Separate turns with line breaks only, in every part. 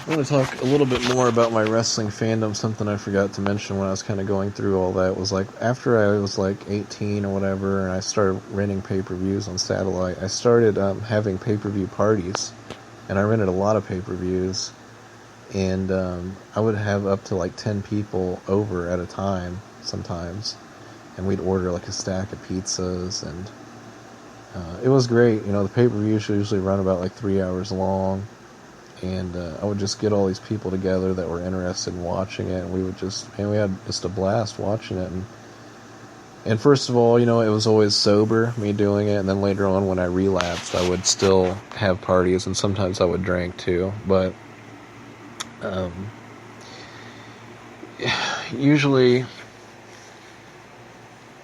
I want to talk a little bit more about my wrestling fandom. Something I forgot to mention when I was kind of going through all that was like after I was like 18 or whatever, and I started renting pay-per-views on satellite. I started having pay-per-view parties, and I rented a lot of pay-per-views, and I would have up to like 10 people over at a time sometimes, and we'd order like a stack of pizzas, and it was great. You know, the pay-per-views usually run about like 3 hours long. And I would just get all these people together that were interested in watching it, and we had just a blast watching it. And first of all, you know, it was always sober, me doing it, and then later on when I relapsed, I would still have parties, and sometimes I would drink too, but usually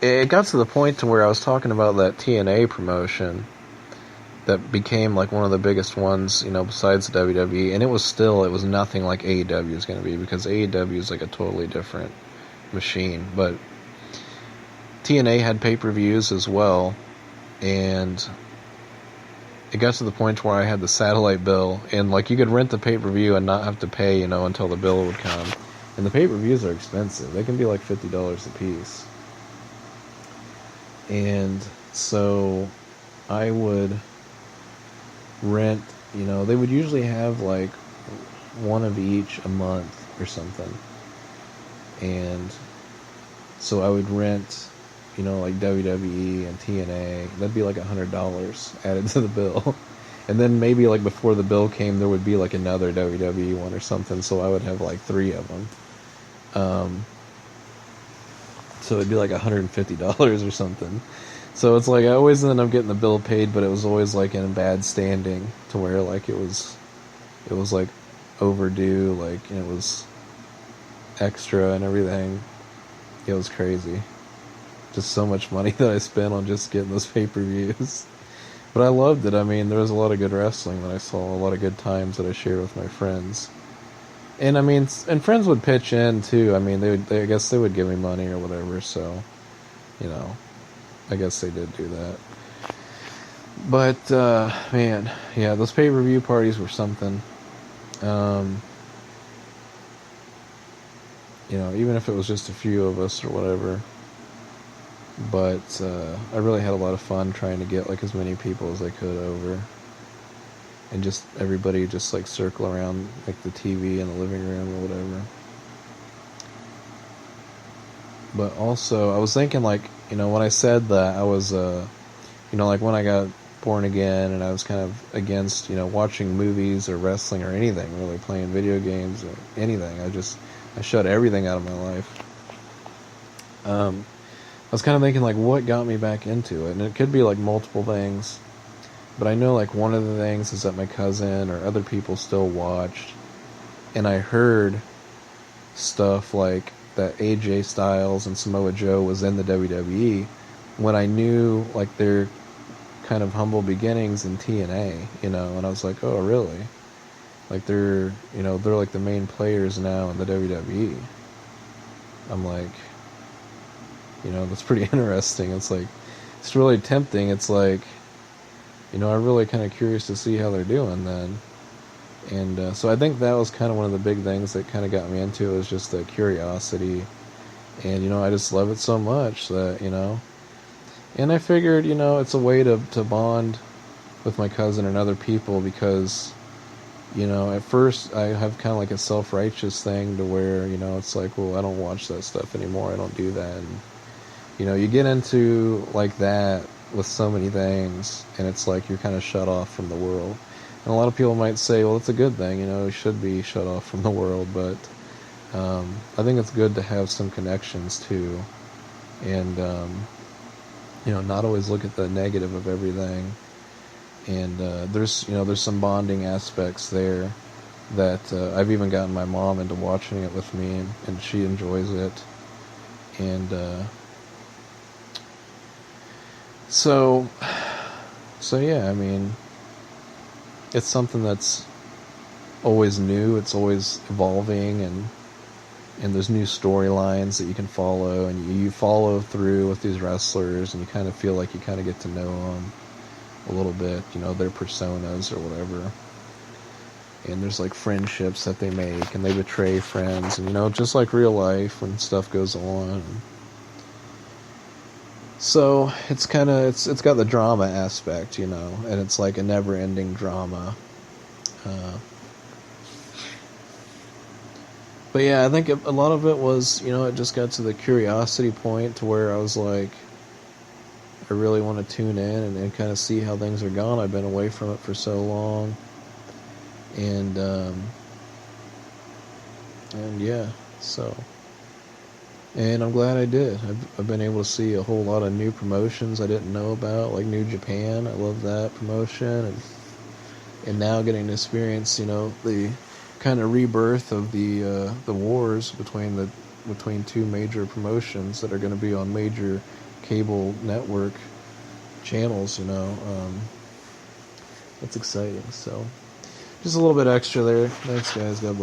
it got to the point to where I was talking about that TNA promotion that became like one of the biggest ones, you know, besides WWE, and it was nothing like AEW is going to be, because AEW is like a totally different machine, but TNA had pay-per-views as well, and it got to the point where I had the satellite bill, and like you could rent the pay-per-view and not have to pay, you know, until the bill would come, and the pay-per-views are expensive. They can be like $50 a piece, and so I would rent, you know, they would usually have like one of each a month or something, and so I would rent, you know, like WWE and TNA. That'd be like $100 added to the bill, and then maybe like before the bill came, there would be like another WWE one or something, so I would have like 3 of them, so it'd be like $150 or something. So it's like I always ended up getting the bill paid, but it was always like in bad standing to where like it was like overdue, like, and it was extra and everything. It was crazy. Just so much money that I spent on just getting those pay-per-views. But I loved it. I mean, there was a lot of good wrestling that I saw, a lot of good times that I shared with my friends. And I mean, and friends would pitch in too. I mean, I guess they would give me money or whatever, so, you know, I guess they did do that. But, man, yeah, those pay-per-view parties were something. You know, even if it was just a few of us or whatever. But, I really had a lot of fun trying to get, like, as many people as I could over. And just, everybody just, like, circle around, like, the TV in the living room or whatever. But also, I was thinking, like, you know, when I said that, I was, you know, like, when I got born again, and I was kind of against, you know, watching movies or wrestling or anything, really, playing video games or anything. I shut everything out of my life. I was kind of thinking, like, what got me back into it? And it could be, like, multiple things. But I know, like, one of the things is that my cousin or other people still watched. And I heard stuff like that AJ Styles and Samoa Joe was in the WWE when I knew, like, their kind of humble beginnings in TNA, you know, and I was like, oh, really? Like, they're like the main players now in the WWE. I'm like, you know, that's pretty interesting. It's like, it's really tempting. It's like, you know, I'm really kind of curious to see how they're doing then. And so I think that was kind of one of the big things that kind of got me into it, was just the curiosity. And, you know, I just love it so much that, you know. And I figured, you know, it's a way to bond with my cousin and other people, because, you know, at first I have kind of like a self-righteous thing to where, you know, it's like, well, I don't watch that stuff anymore. I don't do that. And, you know, you get into like that with so many things, and it's like you're kind of shut off from the world. And a lot of people might say, well, it's a good thing, you know, you should be shut off from the world, but I think it's good to have some connections too, and you know, not always look at the negative of everything. And there's some bonding aspects there that I've even gotten my mom into watching it with me, and she enjoys it. And so yeah, I mean, it's something that's always new, it's always evolving, and there's new storylines that you can follow, and you follow through with these wrestlers, and you kind of feel like you kind of get to know them a little bit, you know, their personas or whatever. and there's like friendships that they make, and they betray friends, and just like real life when stuff goes on. So it's got the drama aspect, and it's like a never-ending drama. Uh, but yeah, I think a lot of it was, it just got to the curiosity point to where I was like, I really want to tune in and kind of see how things are going. I've been away from it for so long, and yeah, so. And I'm glad I did. I've been able to see a whole lot of new promotions I didn't know about, like New Japan. I love that promotion, and now getting to experience, the kind of rebirth of the wars between two major promotions that are going to be on major cable network channels. That's exciting. So, just a little bit extra there. Thanks, guys. God bless.